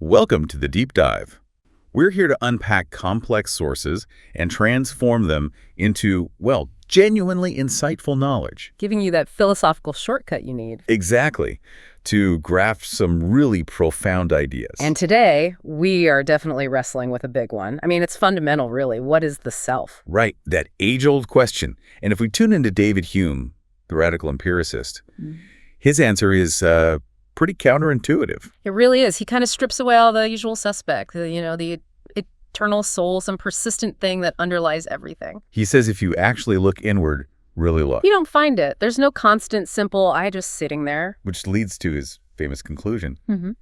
Welcome to the Deep Dive. We're here to unpack complex sources and transform them into, well, genuinely insightful knowledge. Giving you that philosophical shortcut you need. Exactly. To grasp some really profound ideas. And today, we are definitely wrestling with a big one. I mean, it's fundamental, really. What is the self? Right, that age-old question. And if we tune into David Hume, the radical empiricist, his answer is pretty counterintuitive. It really is. He kind of strips away all the usual suspect, the eternal soul, some persistent thing that underlies everything. He says if you actually look inward, really look. You don't find it. There's no constant, simple, I just sitting there. Which leads to his famous conclusion.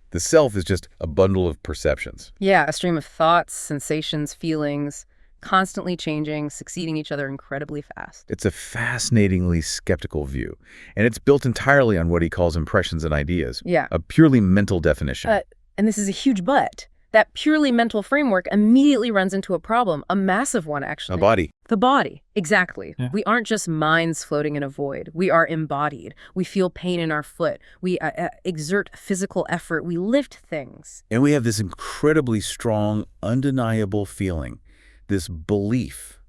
The self is just a bundle of perceptions. Yeah, a stream of thoughts, sensations, feelings, constantly changing, succeeding each other incredibly fast. It's a fascinatingly skeptical view, and it's built entirely on what he calls impressions and ideas. Yeah. A purely mental definition. And this is a huge but. That purely mental framework immediately runs into a problem, a massive one, actually. A body. The body, exactly. Yeah. We aren't just minds floating in a void. We are embodied. We feel pain in our foot. We exert physical effort. We lift things. And we have this incredibly strong, undeniable feeling, this belief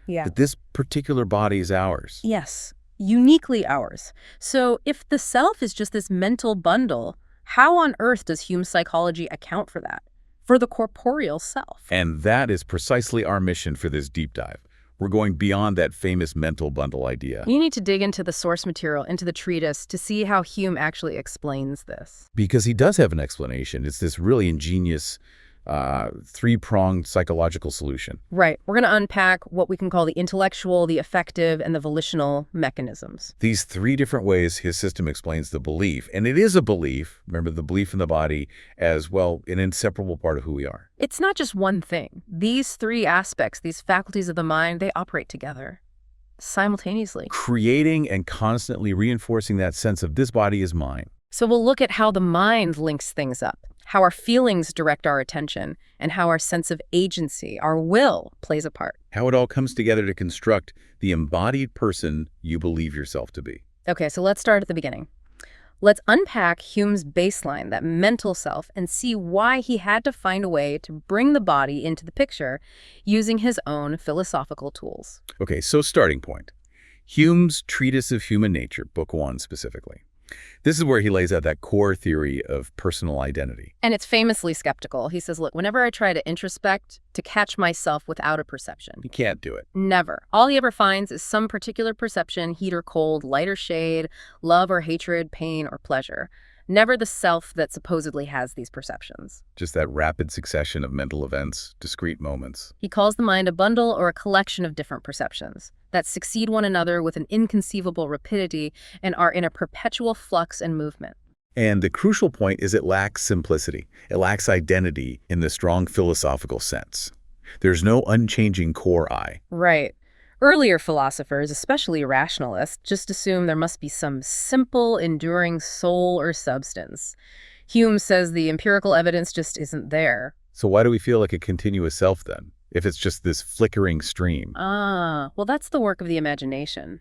that this particular body is ours. Yes, uniquely ours. So if the self is just this mental bundle, how on earth does Hume's psychology account for that? For the corporeal self? And that is precisely our mission for this deep dive. We're going beyond that famous mental bundle idea. You need to dig into the source material, into the treatise, to see how Hume actually explains this. Because he does have an explanation. It's this really ingenious three-pronged psychological solution. Right. We're going to unpack what we can call the intellectual, the affective, and the volitional mechanisms. These three different ways his system explains the belief. And it is a belief, remember the belief in the body, as well an inseparable part of who we are. It's not just one thing. These three aspects, these faculties of the mind, they operate together simultaneously. Creating and constantly reinforcing that sense of this body is mine. So we'll look at how the mind links things up, how our feelings direct our attention, and how our sense of agency, our will, plays a part. How it all comes together to construct the embodied person you believe yourself to be. Okay, so let's start at the beginning. Let's unpack Hume's baseline, that mental self, and see why he had to find a way to bring the body into the picture using his own philosophical tools. Okay, so starting point. Hume's Treatise of Human Nature, Book 1 specifically. This is where he lays out that core theory of personal identity. And it's famously skeptical. He says, look, whenever I try to introspect, to catch myself without a perception. You can't do it. Never. All he ever finds is some particular perception, heat or cold, light or shade, love or hatred, pain or pleasure. Never the self that supposedly has these perceptions. Just that rapid succession of mental events, discrete moments. He calls the mind a bundle or a collection of different perceptions that succeed one another with an inconceivable rapidity and are in a perpetual flux and movement. And the crucial point is it lacks simplicity. It lacks identity in the strong philosophical sense. There's no unchanging core I. Right. Earlier philosophers, especially rationalists, just assume there must be some simple, enduring soul or substance. Hume says the empirical evidence just isn't there. So why do we feel like a continuous self then, if it's just this flickering stream? Well, that's the work of the imagination.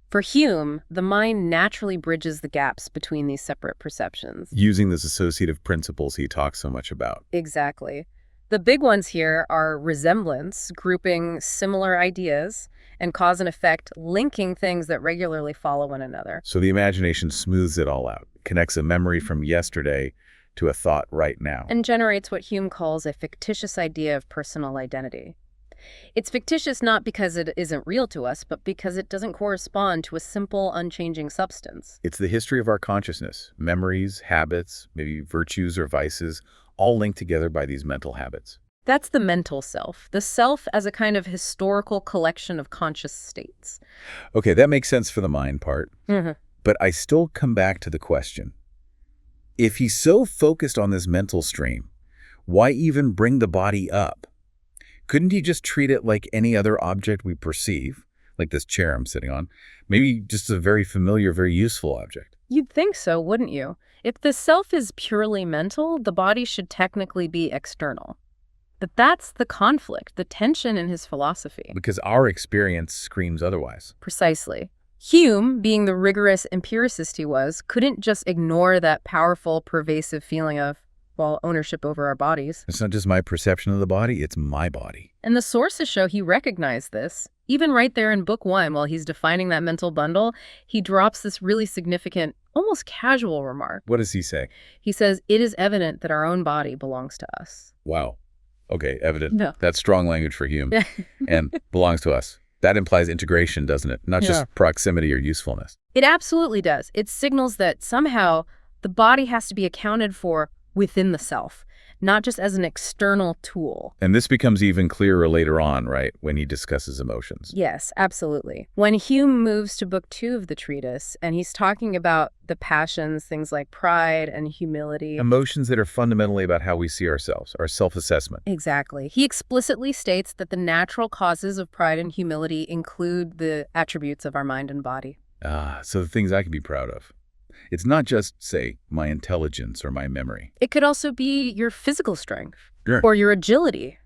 For Hume, the mind naturally bridges the gaps between these separate perceptions. Using those associative principles he talks so much about. Exactly. The big ones here are resemblance, grouping similar ideas, and cause and effect, linking things that regularly follow one another. So the imagination smooths it all out, connects a memory from yesterday to a thought right now. And generates what Hume calls a fictitious idea of personal identity. It's fictitious not because it isn't real to us, but because it doesn't correspond to a simple, unchanging substance. It's the history of our consciousness, memories, habits, maybe virtues or vices, all linked together by these mental habits. That's the mental self, the self as a kind of historical collection of conscious states. Okay, that makes sense for the mind part. But I still come back to the question. If he's so focused on this mental stream, why even bring the body up? Couldn't he just treat it like any other object we perceive, like this chair I'm sitting on, maybe just a very familiar, very useful object? You'd think so, wouldn't you? If the self is purely mental, the body should technically be external. But that's the conflict, the tension in his philosophy. Because our experience screams otherwise. Precisely. Hume, being the rigorous empiricist he was, couldn't just ignore that powerful, pervasive feeling of, baseball ownership over our bodies. It's not just my perception of the body, it's my body. And the sources show he recognized this. Even right there in book 1, while he's defining that mental bundle, he drops this really significant, almost casual remark. What does he say? He says, "It is evident that our own body belongs to us." Wow. Okay, evident. No. That's strong language for Hume. And belongs to us. That implies integration, doesn't it? Not just proximity or usefulness. It absolutely does. It signals that somehow the body has to be accounted for within the self, not just as an external tool. And this becomes even clearer later on, right, when he discusses emotions. Yes, absolutely. When Hume moves to book 2 of the treatise, and he's talking about the passions, things like pride and humility. Emotions that are fundamentally about how we see ourselves, our self-assessment. Exactly. He explicitly states that the natural causes of pride and humility include the attributes of our mind and body. So the things I can be proud of. It's not just, say, my intelligence or my memory. It could also be your physical strength, Sure. or your agility,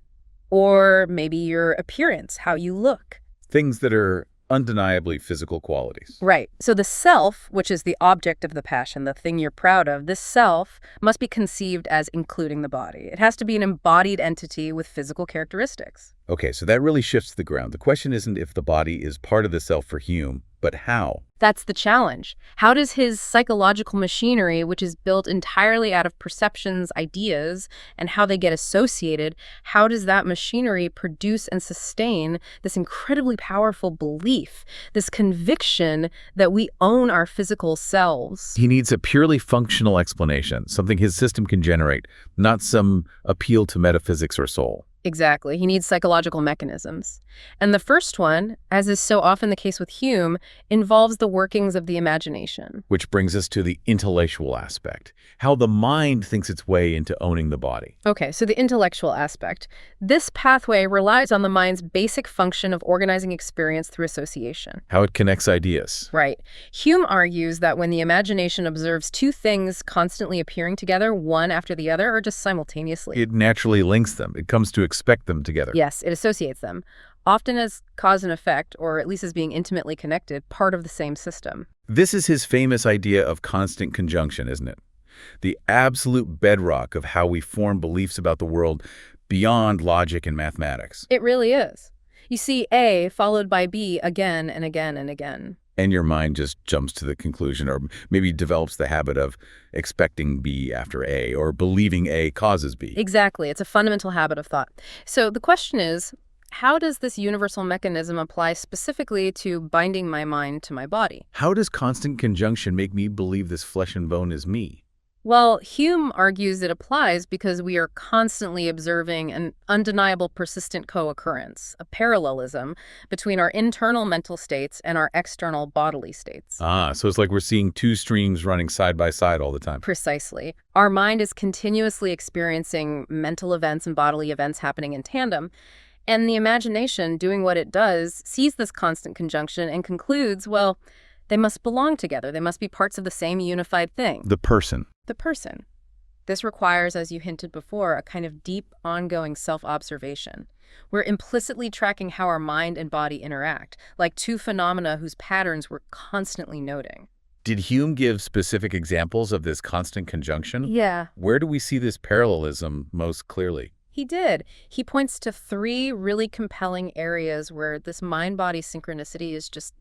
or maybe your appearance, how you look. Things that are undeniably physical qualities. Right. So the self, which is the object of the passion, the thing you're proud of, this self must be conceived as including the body. It has to be an embodied entity with physical characteristics. Okay, so that really shifts the ground. The question isn't if the body is part of the self for Hume, but how. That's the challenge. How does his psychological machinery, which is built entirely out of perceptions, ideas, and how they get associated, how does that machinery produce and sustain this incredibly powerful belief, this conviction that we own our physical selves? He needs a purely functional explanation, something his system can generate, not some appeal to metaphysics or soul. Exactly. He needs psychological mechanisms. And the first one, as is so often the case with Hume, involves the workings of the imagination. Which brings us to the intellectual aspect, how the mind thinks its way into owning the body. Okay, so the intellectual aspect. This pathway relies on the mind's basic function of organizing experience through association. How it connects ideas. Right. Hume argues that when the imagination observes two things constantly appearing together, one after the other, or just simultaneously. It naturally links them. It comes to expect them together. Yes, it associates them, often as cause and effect, or at least as being intimately connected, part of the same system. This is his famous idea of constant conjunction, isn't it? The absolute bedrock of how we form beliefs about the world beyond logic and mathematics. It really is. You see A followed by B again and again and again. And your mind just jumps to the conclusion, or maybe develops the habit of expecting B after A, or believing A causes B. Exactly. It's a fundamental habit of thought. So the question is, how does this universal mechanism apply specifically to binding my mind to my body? How does constant conjunction make me believe this flesh and bone is me? Well, Hume argues it applies because we are constantly observing an undeniable persistent co-occurrence, a parallelism between our internal mental states and our external bodily states. So it's like we're seeing two streams running side by side all the time. Precisely. Our mind is continuously experiencing mental events and bodily events happening in tandem, and the imagination, doing what it does, sees this constant conjunction and concludes, well, they must belong together. They must be parts of the same unified thing. The person. The person. This requires, as you hinted before, a kind of deep, ongoing self-observation. We're implicitly tracking how our mind and body interact, like two phenomena whose patterns we're constantly noting. Did Hume give specific examples of this constant conjunction? Yeah. Where do we see this parallelism most clearly? He did. He points to 3 really compelling areas where this mind-body synchronicity is just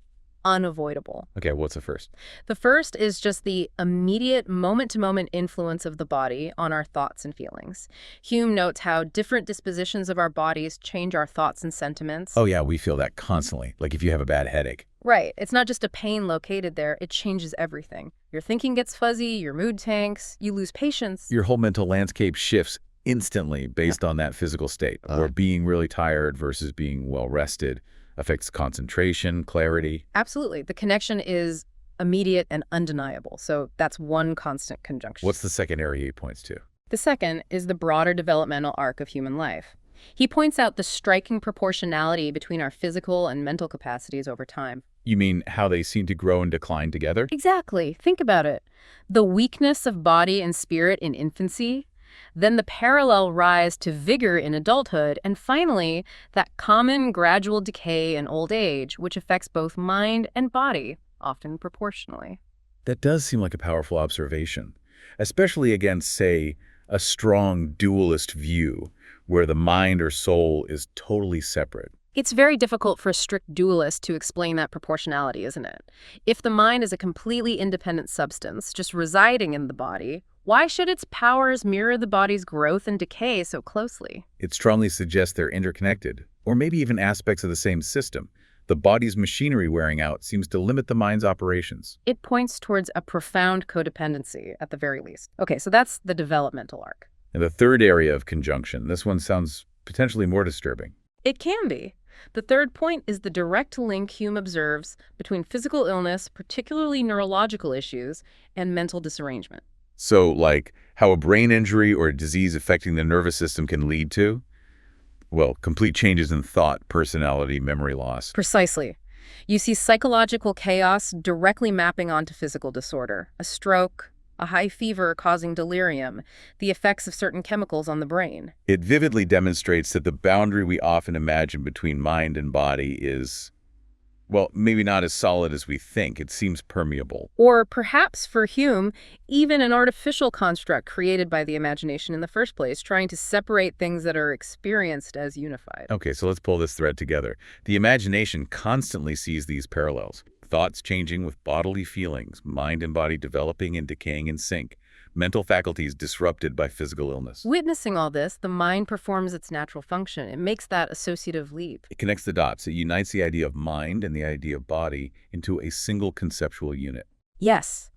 unavoidable. Okay, what's the first? The first is just the immediate moment-to-moment influence of the body on our thoughts and feelings. Hume notes how different dispositions of our bodies change our thoughts and sentiments. Oh yeah, we feel that constantly, like if you have a bad headache. Right. It's not just a pain located there, it changes everything. Your thinking gets fuzzy, your mood tanks, you lose patience. Your whole mental landscape shifts instantly based on that physical state, or being really tired versus being well-rested. Affects concentration, clarity. Absolutely. The connection is immediate and undeniable. So that's one constant conjunction. What's the second area he points to? The second is the broader developmental arc of human life. He points out the striking proportionality between our physical and mental capacities over time. You mean how they seem to grow and decline together? Exactly. Think about it. The weakness of body and spirit in infancy, then the parallel rise to vigor in adulthood, and finally, that common gradual decay in old age, which affects both mind and body, often proportionally. That does seem like a powerful observation, especially against, say, a strong dualist view where the mind or soul is totally separate. It's very difficult for a strict dualist to explain that proportionality, isn't it? If the mind is a completely independent substance, just residing in the body, why should its powers mirror the body's growth and decay so closely? It strongly suggests they're interconnected, or maybe even aspects of the same system. The body's machinery wearing out seems to limit the mind's operations. It points towards a profound codependency, at the very least. Okay, so that's the developmental arc. And the third area of conjunction, this one sounds potentially more disturbing. It can be. The third point is the direct link Hume observes between physical illness, particularly neurological issues, and mental disarrangement. So, like, how a brain injury or a disease affecting the nervous system can lead to, well, complete changes in thought, personality, memory loss. Precisely. You see psychological chaos directly mapping onto physical disorder. A stroke, a high fever causing delirium, the effects of certain chemicals on the brain. It vividly demonstrates that the boundary we often imagine between mind and body is, well, maybe not as solid as we think. It seems permeable. Or perhaps, for Hume, even an artificial construct created by the imagination in the first place, trying to separate things that are experienced as unified. Okay, so let's pull this thread together. The imagination constantly sees these parallels. Thoughts changing with bodily feelings, mind and body developing and decaying in sync, mental faculties disrupted by physical illness. Witnessing all this, the mind performs its natural function. It makes that associative leap. It connects the dots. It unites the idea of mind and the idea of body into a single conceptual unit. Yes.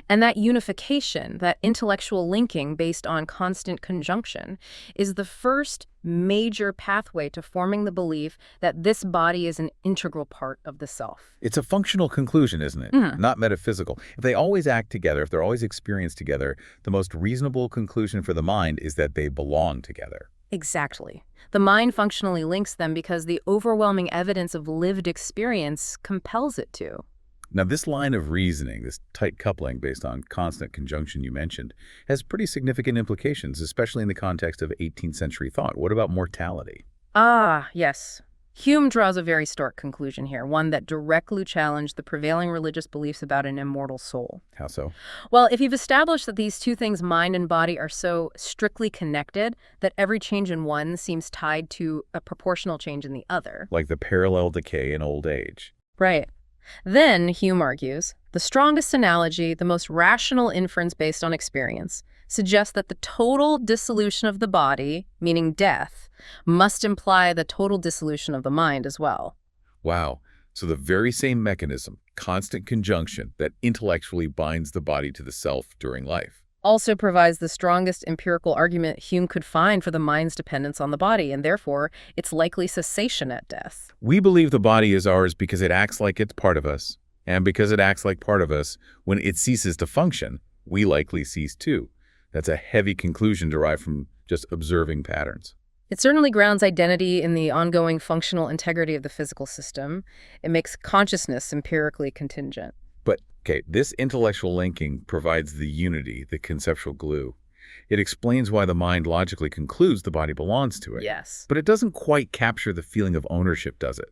And that unification, that intellectual linking based on constant conjunction, is the first major pathway to forming the belief that this body is an integral part of the self. It's a functional conclusion, isn't it? Not metaphysical. If they always act together, if they're always experienced together, the most reasonable conclusion for the mind is that they belong together. Exactly. The mind functionally links them because the overwhelming evidence of lived experience compels it to. Now, this line of reasoning, this tight coupling based on constant conjunction you mentioned, has pretty significant implications, especially in the context of 18th century thought. What about mortality? Ah, yes. Hume draws a very stark conclusion here, one that directly challenged the prevailing religious beliefs about an immortal soul. How so? Well, if you've established that these two things, mind and body, are so strictly connected that every change in one seems tied to a proportional change in the other. Like the parallel decay in old age. Right. Then, Hume argues, the strongest analogy, the most rational inference based on experience, suggests that the total dissolution of the body, meaning death, must imply the total dissolution of the mind as well. Wow. So the very same mechanism, constant conjunction, that intellectually binds the body to the self during life, also provides the strongest empirical argument Hume could find for the mind's dependence on the body, and therefore its likely cessation at death. We believe the body is ours because it acts like it's part of us. And because it acts like part of us, when it ceases to function, we likely cease too. That's a heavy conclusion derived from just observing patterns. It certainly grounds identity in the ongoing functional integrity of the physical system. It makes consciousness empirically contingent. But, okay, this intellectual linking provides the unity, the conceptual glue. It explains why the mind logically concludes the body belongs to it. Yes. But it doesn't quite capture the feeling of ownership, does it?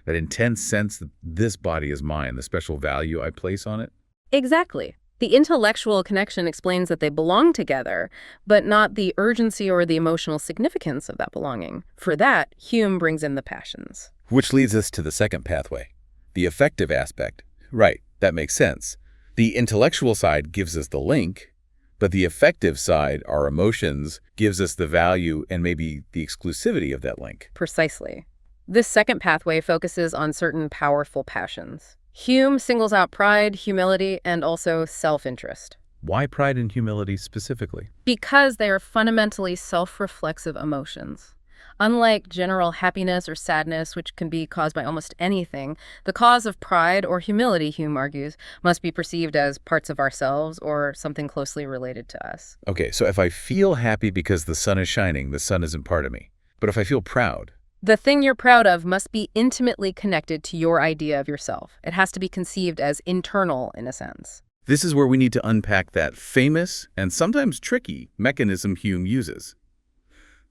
That intense sense that this body is mine, the special value I place on it? Exactly. The intellectual connection explains that they belong together, but not the urgency or the emotional significance of that belonging. For that, Hume brings in the passions. Which leads us to the second pathway, the affective aspect. Right, that makes sense. The intellectual side gives us the link, but the affective side, our emotions, gives us the value and maybe the exclusivity of that link. Precisely. This second pathway focuses on certain powerful passions. Hume singles out pride, humility, and also self-interest. Why pride and humility specifically? Because they are fundamentally self-reflexive emotions. Unlike general happiness or sadness, which can be caused by almost anything, the cause of pride or humility, Hume argues, must be perceived as parts of ourselves or something closely related to us. Okay, so if I feel happy because the sun is shining, the sun isn't part of me. But if I feel proud, the thing you're proud of must be intimately connected to your idea of yourself. It has to be conceived as internal, in a sense. this is where we need to unpack that famous and sometimes tricky mechanism Hume uses.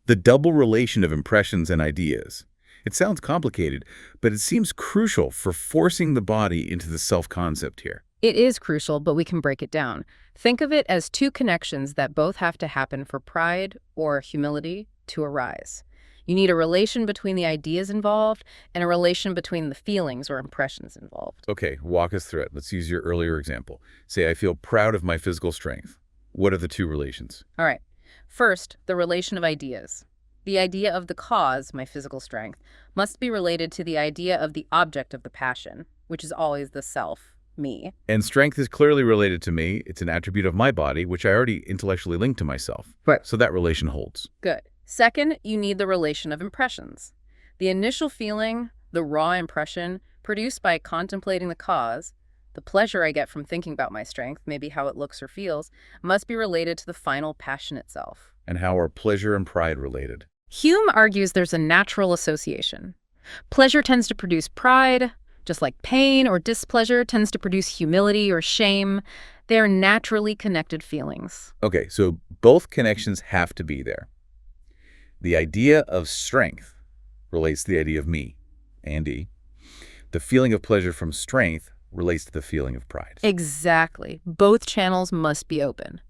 The double relation of impressions and ideas. It sounds complicated, but it seems crucial for forcing the body into the self-concept here. It is crucial, but we can break it down. Think of it as two connections that both have to happen for pride or humility to arise. You need a relation between the ideas involved and a relation between the feelings or impressions involved. Okay, walk us through it. Let's use your earlier example. Say I feel proud of my physical strength. What are the two relations? All right. First, the relation of ideas. The idea of the cause, my physical strength, must be related to the idea of the object of the passion, which is always the self, me. And strength is clearly related to me. It's an attribute of my body, which I already intellectually link to myself. Right. So that relation holds. Good. Second, you need the relation of impressions. The initial feeling, the raw impression, produced by contemplating the cause, the pleasure I get from thinking about my strength, maybe how it looks or feels, must be related to the final passion itself. And how are pleasure and pride related? Hume argues there's a natural association. Pleasure tends to produce pride, just like pain or displeasure tends to produce humility or shame. They are naturally connected feelings. Okay, so both connections have to be there. The idea of strength relates to the idea of me, Andy. The feeling of pleasure from strength relates to the feeling of pride. Exactly. Both channels must be open.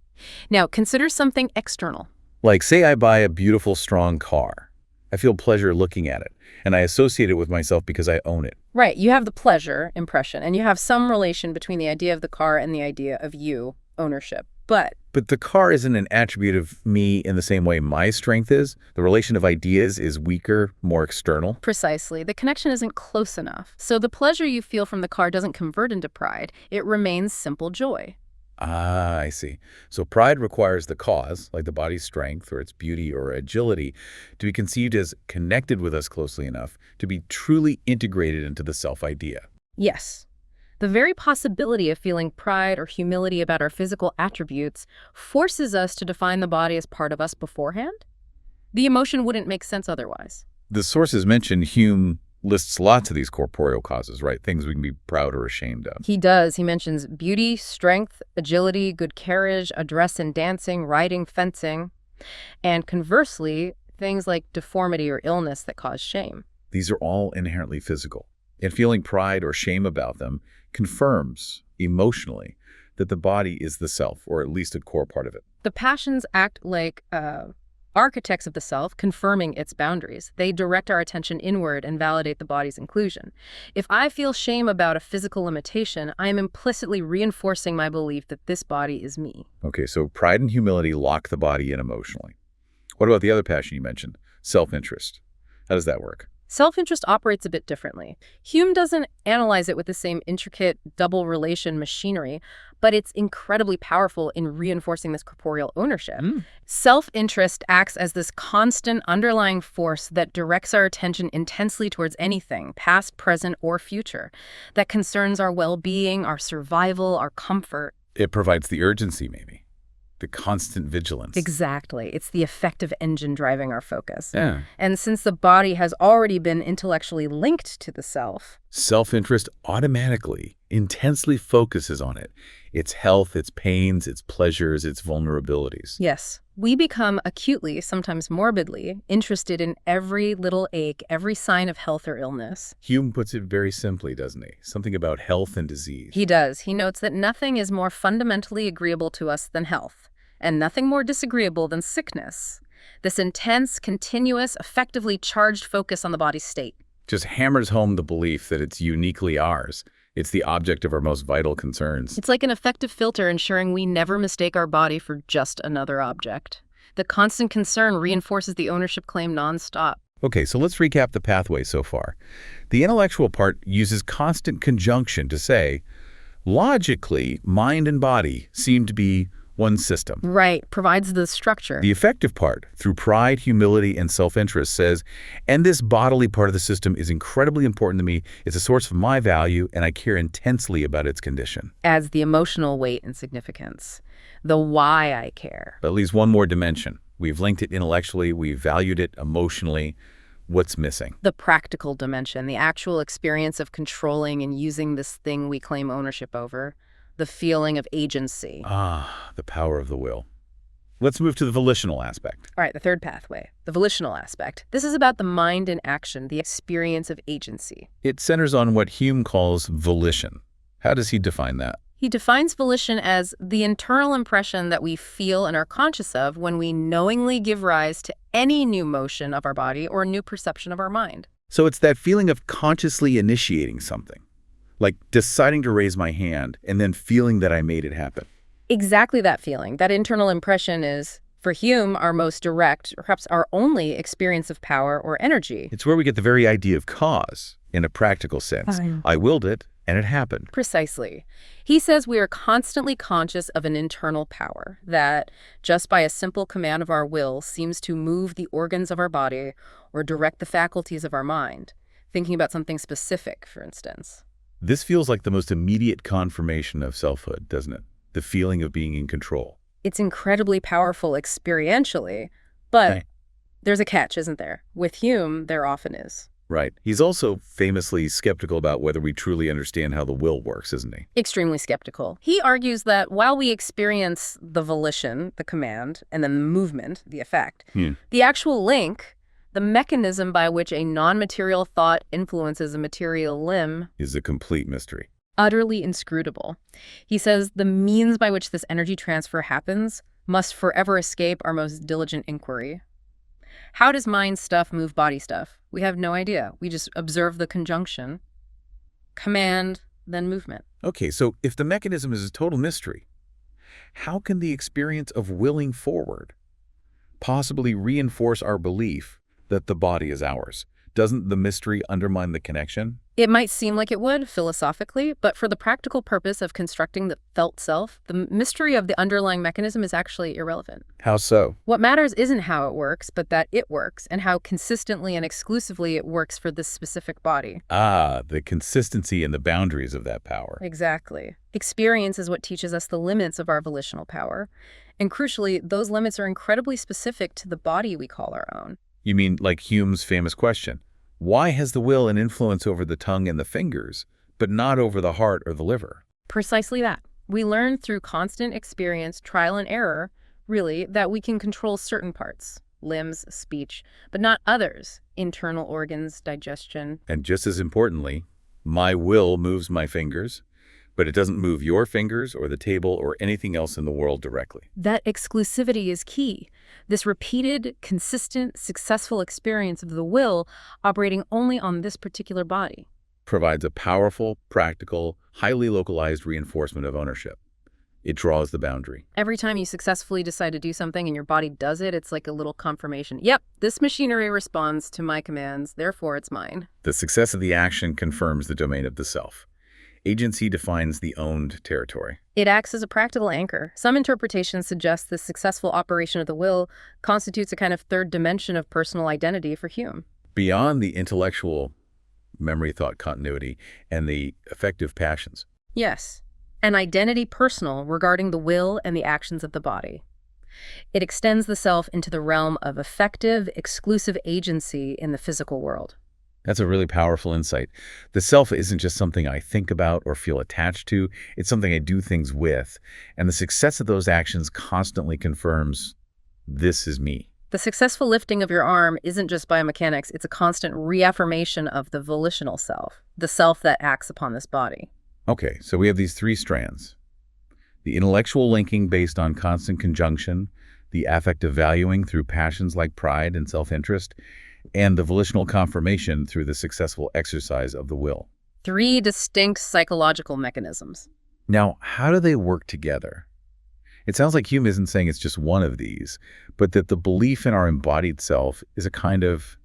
Now, consider something external. Like, say I buy a beautiful, strong car. I feel pleasure looking at it, and I associate it with myself because I own it. Right. You have the pleasure impression, and you have some relation between the idea of the car and the idea of you, ownership. But the car isn't an attribute of me in the same way my strength is. The relation of ideas is weaker, more external. Precisely. The connection isn't close enough. So the pleasure you feel from the car doesn't convert into pride. It remains simple joy. Ah, I see. So pride requires the cause, like the body's strength or its beauty or agility, to be conceived as connected with us closely enough to be truly integrated into the self-idea. Yes. The very possibility of feeling pride or humility about our physical attributes forces us to define the body as part of us beforehand. The emotion wouldn't make sense otherwise. The sources mentioned Hume lists lots of these corporeal causes, right? Things we can be proud or ashamed of. He does. He mentions beauty, strength, agility, good carriage, address in dancing, riding, fencing, and conversely, things like deformity or illness that cause shame. These are all inherently physical, and feeling pride or shame about them confirms emotionally that the body is the self, or at least a core part of it. The passions act like architects of the self, confirming its boundaries. They direct our attention inward and validate the body's inclusion. If I feel shame about a physical limitation, I am implicitly reinforcing my belief that this body is me. Okay, so pride and humility lock the body in emotionally. What about the other passion you mentioned? Self-interest. How does that work? Self-interest operates a bit differently. Hume doesn't analyze it with the same intricate double relation machinery, but it's incredibly powerful in reinforcing this corporeal ownership. Self-interest acts as this constant underlying force that directs our attention intensely towards anything, past, present, or future, that concerns our well-being, our survival, our comfort. It provides the urgency, maybe. The constant vigilance. Exactly. It's the effective engine driving our focus. Yeah. And since the body has already been intellectually linked to the self, self-interest automatically, intensely focuses on it. Its health, its pains, its pleasures, its vulnerabilities. Yes. We become acutely, sometimes morbidly, interested in every little ache, every sign of health or illness. Hume puts it very simply, doesn't he? Something about health and disease. He does. He notes that nothing is more fundamentally agreeable to us than health, and nothing more disagreeable than sickness. This intense, continuous, effectively charged focus on the body's state just hammers home the belief that it's uniquely ours. It's the object of our most vital concerns. It's like an effective filter ensuring we never mistake our body for just another object. The constant concern reinforces the ownership claim nonstop. Okay, so let's recap the pathway so far. The intellectual part uses constant conjunction to say, logically, mind and body seem to be one system. Right, provides the structure. The effective part, through pride, humility, and self-interest, says, and this bodily part of the system is incredibly important to me. It's a source of my value, and I care intensely about its condition. Adds the emotional weight and significance. The why I care. But leaves one more dimension. We've linked it intellectually, we've valued it emotionally. What's missing? The practical dimension, the actual experience of controlling and using this thing we claim ownership over. The feeling of agency. Ah, the power of the will. Let's move to the volitional aspect. All right, the third pathway, the volitional aspect. This is about the mind in action, the experience of agency. It centers on what Hume calls volition. How does he define that? He defines volition as the internal impression that we feel and are conscious of when we knowingly give rise to any new motion of our body or new perception of our mind. So it's that feeling of consciously initiating something, like deciding to raise my hand and then feeling that I made it happen. Exactly that feeling. That internal impression is, for Hume, our most direct, or perhaps our only experience of power or energy. It's where we get the very idea of cause, in a practical sense. I willed it, and it happened. Precisely. He says we are constantly conscious of an internal power that, just by a simple command of our will, seems to move the organs of our body or direct the faculties of our mind, thinking about something specific, for instance. This feels like the most immediate confirmation of selfhood, doesn't it? The feeling of being in control. It's incredibly powerful experientially, but there's a catch, isn't there? With Hume, there often is. Right. He's also famously skeptical about whether we truly understand how the will works, isn't he? Extremely skeptical. He argues that while we experience the volition, the command, and then the movement, the effect, the actual link, the mechanism by which a non-material thought influences a material limb, is a complete mystery. Utterly inscrutable. He says the means by which this energy transfer happens must forever escape our most diligent inquiry. How does mind stuff move body stuff? We have no idea. We just observe the conjunction, command, then movement. Okay, so if the mechanism is a total mystery, how can the experience of willing forward possibly reinforce our belief that the body is ours? Doesn't the mystery undermine the connection? It might seem like it would, philosophically, but for the practical purpose of constructing the felt self, the mystery of the underlying mechanism is actually irrelevant. How so? What matters isn't how it works, but that it works, and how consistently and exclusively it works for this specific body. Ah, the consistency and the boundaries of that power. Exactly. Experience is what teaches us the limits of our volitional power. And crucially, those limits are incredibly specific to the body we call our own. You mean like Hume's famous question, why has the will an influence over the tongue and the fingers, but not over the heart or the liver? Precisely that. We learn through constant experience, trial and error, really, that we can control certain parts, limbs, speech, but not others, internal organs, digestion. And just as importantly, my will moves my fingers, but it doesn't move your fingers or the table or anything else in the world directly. That exclusivity is key. This repeated, consistent, successful experience of the will operating only on this particular body Provides a powerful, practical, highly localized reinforcement of ownership. It draws the boundary. Every time you successfully decide to do something and your body does it, it's like a little confirmation. Yep, this machinery responds to my commands, therefore it's mine. The success of the action confirms the domain of the self. Agency defines the owned territory. It acts as a practical anchor. Some interpretations suggest the successful operation of the will constitutes a kind of third dimension of personal identity for Hume. Beyond the intellectual memory, thought, continuity, and the affective passions. Yes, an identity personal regarding the will and the actions of the body. It extends the self into the realm of effective, exclusive agency in the physical world. That's a really powerful insight. The self isn't just something I think about or feel attached to. It's something I do things with. And the success of those actions constantly confirms this is me. The successful lifting of your arm isn't just biomechanics. It's a constant reaffirmation of the volitional self, the self that acts upon this body. Okay, so we have these three strands. The intellectual linking based on constant conjunction, the affective valuing through passions like pride and self-interest, and the volitional confirmation through the successful exercise of the will. Three distinct psychological mechanisms. Now, how do they work together? It sounds like Hume isn't saying it's just one of these, but that the belief in our embodied self is a kind of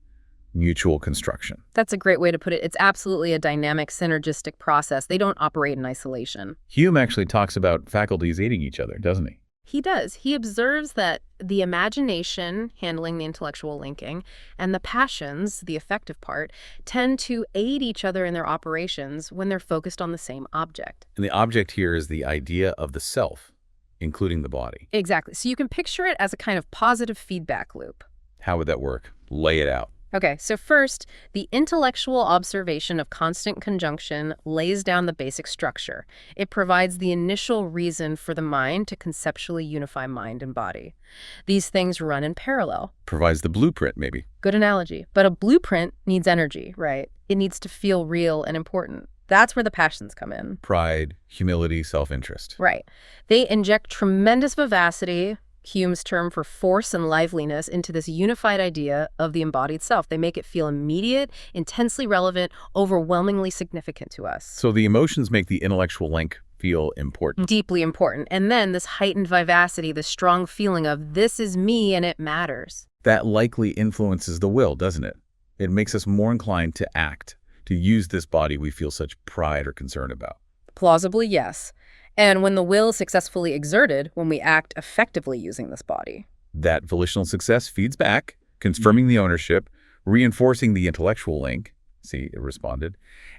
mutual construction. That's a great way to put it. It's absolutely a dynamic, synergistic process. They don't operate in isolation. Hume actually talks about faculties aiding each other, doesn't he? He does. He observes that the imagination, handling the intellectual linking, and the passions, the affective part, tend to aid each other in their operations when they're focused on the same object. And the object here is the idea of the self, including the body. Exactly. So you can picture it as a kind of positive feedback loop. How would that work? Lay it out. Okay, so first, the intellectual observation of constant conjunction lays down the basic structure. It provides the initial reason for the mind to conceptually unify mind and body. These things run in parallel. Provides the blueprint, maybe. Good analogy. But a blueprint needs energy, right? It needs to feel real and important. That's where the passions come in. Pride, humility, self-interest. Right. They inject tremendous vivacity, Hume's term for force and liveliness, into this unified idea of the embodied self. They make it feel immediate, intensely relevant, overwhelmingly significant to us. So the emotions make the intellectual link feel important. Deeply important. And then this heightened vivacity, this strong feeling of this is me and it matters. That likely influences the will, doesn't it? It makes us more inclined to act, to use this body we feel such pride or concern about. Plausibly, yes. And when the will is successfully exerted, when we act effectively using this body. That volitional success feeds back, confirming the ownership, reinforcing the intellectual link, see, it responded,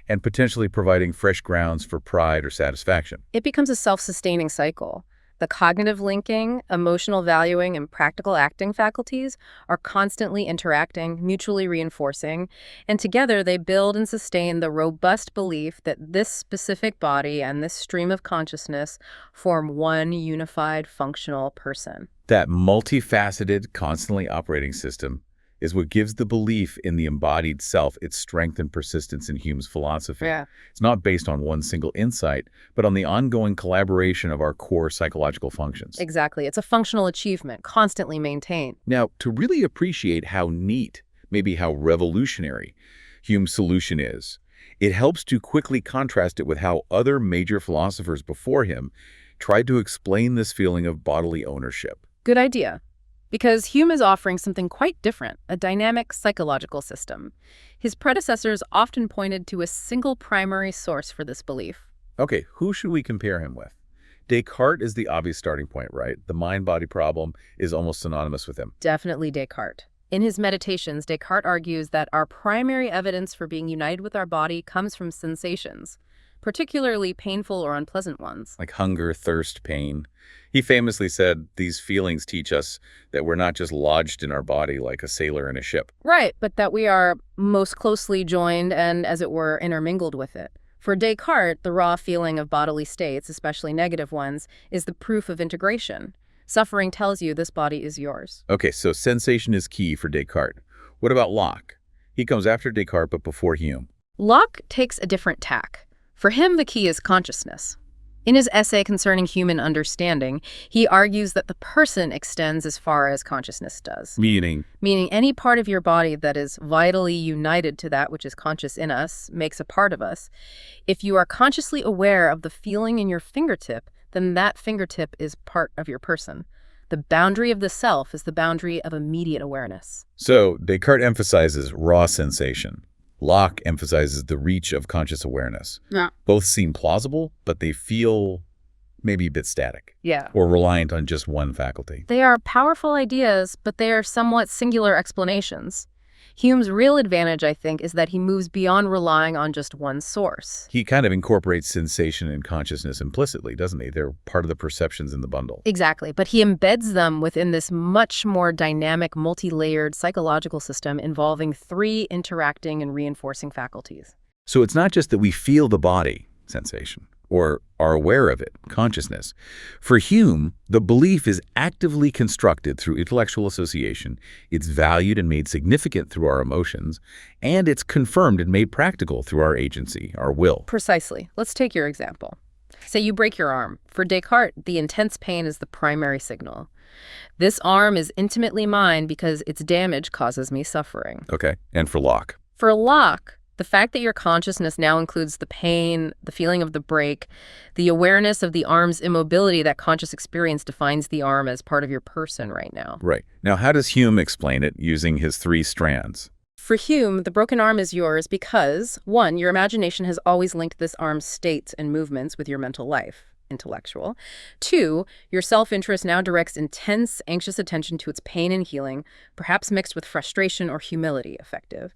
and potentially providing fresh grounds for pride or satisfaction. It becomes a self-sustaining cycle. The cognitive linking, emotional valuing, and practical acting faculties are constantly interacting, mutually reinforcing, and together they build and sustain the robust belief that this specific body and this stream of consciousness form one unified, functional person. That multifaceted, constantly operating system is what gives the belief in the embodied self its strength and persistence in Hume's philosophy. Yeah. It's not based on one single insight, but on the ongoing collaboration of our core psychological functions. Exactly. It's a functional achievement, constantly maintained. Now, to really appreciate how neat, maybe how revolutionary, Hume's solution is, it helps to quickly contrast it with how other major philosophers before him tried to explain this feeling of bodily ownership. Good idea. Because Hume is offering something quite different, a dynamic psychological system. His predecessors often pointed to a single primary source for this belief. Okay, who should we compare him with? Descartes is the obvious starting point, right? The mind-body problem is almost synonymous with him. Definitely Descartes. In his Meditations, Descartes argues that our primary evidence for being united with our body comes from sensations, particularly painful or unpleasant ones. Like hunger, thirst, pain. He famously said these feelings teach us that we're not just lodged in our body like a sailor in a ship. Right, but that we are most closely joined and, as it were, intermingled with it. For Descartes, the raw feeling of bodily states, especially negative ones, is the proof of integration. Suffering tells you this body is yours. Okay, so sensation is key for Descartes. What about Locke? He comes after Descartes but before Hume. Locke takes a different tack. For him, the key is consciousness. In his essay concerning human understanding, he argues that the person extends as far as consciousness does. Meaning Any part of your body that is vitally united to that which is conscious in us makes a part of us. If you are consciously aware of the feeling in your fingertip, then that fingertip is part of your person. The boundary of the self is the boundary of immediate awareness. So Descartes emphasizes raw sensation. Locke emphasizes the reach of conscious awareness. Yeah. Both seem plausible, but they feel maybe a bit static. Yeah. Or reliant on just one faculty. They are powerful ideas, but they are somewhat singular explanations. Hume's real advantage, I think, is that he moves beyond relying on just one source. He kind of incorporates sensation and consciousness implicitly, doesn't he? They're part of the perceptions in the bundle. Exactly, but he embeds them within this much more dynamic, multi-layered psychological system involving three interacting and reinforcing faculties. So it's not just that we feel the body, sensation, or are aware of it, consciousness. For Hume, the belief is actively constructed through intellectual association, it's valued and made significant through our emotions, and it's confirmed and made practical through our agency, our will. Precisely. Let's take your example. Say you break your arm. For Descartes, the intense pain is the primary signal. This arm is intimately mine because its damage causes me suffering. Okay, and for Locke? For Locke, the fact that your consciousness now includes the pain, the feeling of the break, the awareness of the arm's immobility, that conscious experience defines the arm as part of your person right now. Right. Now, how does Hume explain it using his three strands? For Hume, the broken arm is yours because, 1, your imagination has always linked this arm's states and movements with your mental life, intellectual. 2, your self-interest now directs intense, anxious attention to its pain and healing, perhaps mixed with frustration or humility, effective.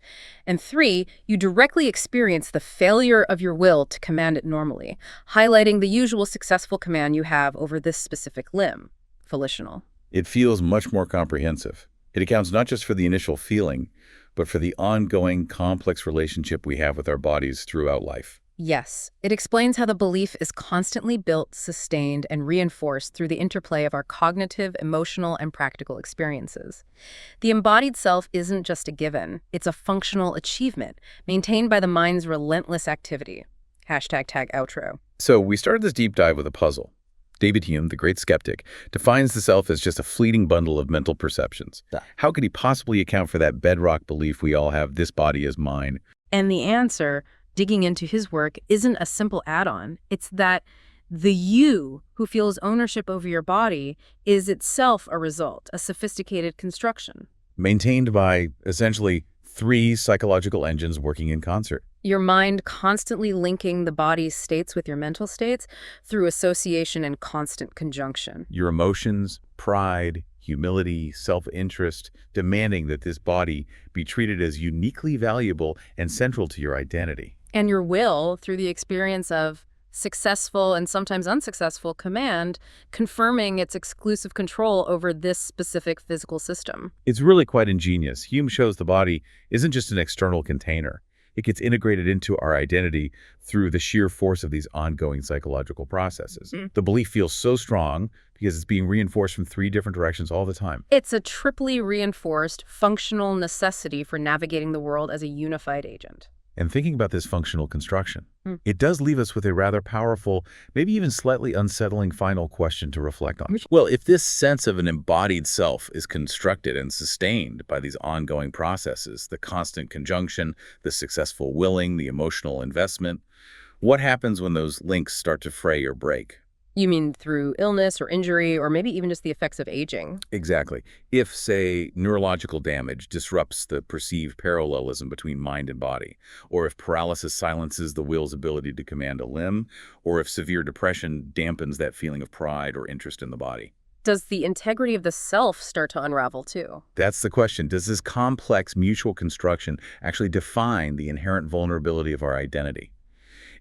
And 3, you directly experience the failure of your will to command it normally, highlighting the usual successful command you have over this specific limb, volitional. It feels much more comprehensive. It accounts not just for the initial feeling, but for the ongoing complex relationship we have with our bodies throughout life. Yes, it explains how the belief is constantly built, sustained, and reinforced through the interplay of our cognitive, emotional, and practical experiences. The embodied self isn't just a given, it's a functional achievement, maintained by the mind's relentless activity. Tag outro. So we started this deep dive with a puzzle. David Hume, the great skeptic, defines the self as just a fleeting bundle of mental perceptions. How could he possibly account for that bedrock belief we all have, this body is mine? And the answer, digging into his work, isn't a simple add-on. It's that the you who feels ownership over your body is itself a result, a sophisticated construction. Maintained by, essentially, 3 psychological engines working in concert. Your mind constantly linking the body's states with your mental states through association and constant conjunction. Your emotions, pride, humility, self-interest, demanding that this body be treated as uniquely valuable and central to your identity. And your will, through the experience of successful and sometimes unsuccessful command, confirming its exclusive control over this specific physical system. It's really quite ingenious. Hume shows the body isn't just an external container. It gets integrated into our identity through the sheer force of these ongoing psychological processes. The belief feels so strong because it's being reinforced from 3 different directions all the time. It's a triply reinforced functional necessity for navigating the world as a unified agent. And thinking about this functional construction, it does leave us with a rather powerful, maybe even slightly unsettling final question to reflect on. Well, if this sense of an embodied self is constructed and sustained by these ongoing processes, the constant conjunction, the successful willing, the emotional investment, what happens when those links start to fray or break? You mean through illness or injury, or maybe even just the effects of aging? Exactly. If, say, neurological damage disrupts the perceived parallelism between mind and body, or if paralysis silences the will's ability to command a limb, or if severe depression dampens that feeling of pride or interest in the body. Does the integrity of the self start to unravel too? That's the question. Does this complex mutual construction actually define the inherent vulnerability of our identity?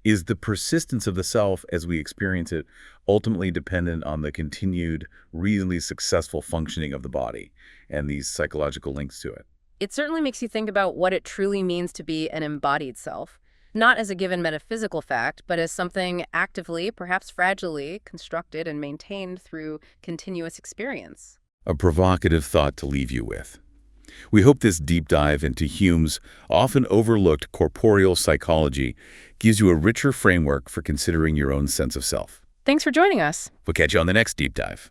Is the persistence of the self as we experience it ultimately dependent on the continued, reasonably successful functioning of the body and these psychological links to it? It certainly makes you think about what it truly means to be an embodied self, not as a given metaphysical fact, but as something actively, perhaps fragilely, constructed and maintained through continuous experience. A provocative thought to leave you with. We hope this deep dive into Hume's often overlooked corporeal psychology gives you a richer framework for considering your own sense of self. Thanks for joining us. We'll catch you on the next deep dive.